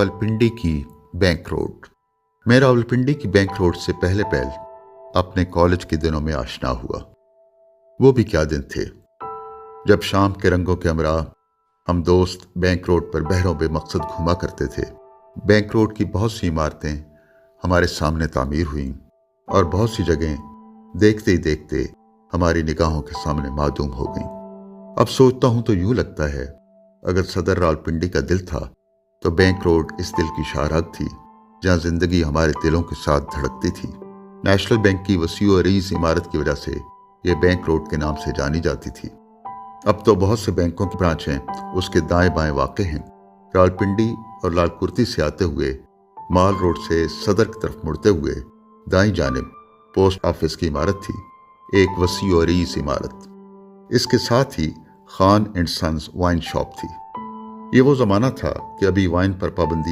रावलपिंडी की bank road. मैं रावलपिंडी की बैंक रोड से पहले अपने कॉलेज के दिनों में आशना हुआ। वो भी क्या दिन थे जब शाम के रंगों के हमरा हम दोस्त बैंक रोड पर बहरों बेमकसद घूमा करते थे। बैंक रोड की बहुत सी इमारतें हमारे सामने तामीर हुईं और बहुत सी जगहें देखते ही देखते हमारी निगाहों के सामने मादूम हो गईं। अब सोचता हूं तो यूं लगता है अगर सदर रावलपिंडी का दिल था तो बैंक रोड इस दिल की शाहराग थी जहां जिंदगी हमारे दिलों के साथ धड़कती थी। नेशनल बैंक की वसी और अरीज इमारत की वजह से यह बैंक रोड के नाम से जानी जाती थी। अब तो बहुत से बैंकों की ब्रांचें उसके दाएं बाएं वाक़े हैं। रावलपिंडी और लालकुर्ती से आते हुए माल रोड से सदर की तरफ मुड़ते हुए दाईं जानिब पोस्ट ऑफिस की इमारत थी, एक वसी और अरीज इमारत। इसके साथ ही Khan and sons wine shop थी। ये वो ज़माना था कि अभी वाइन पर पाबंदी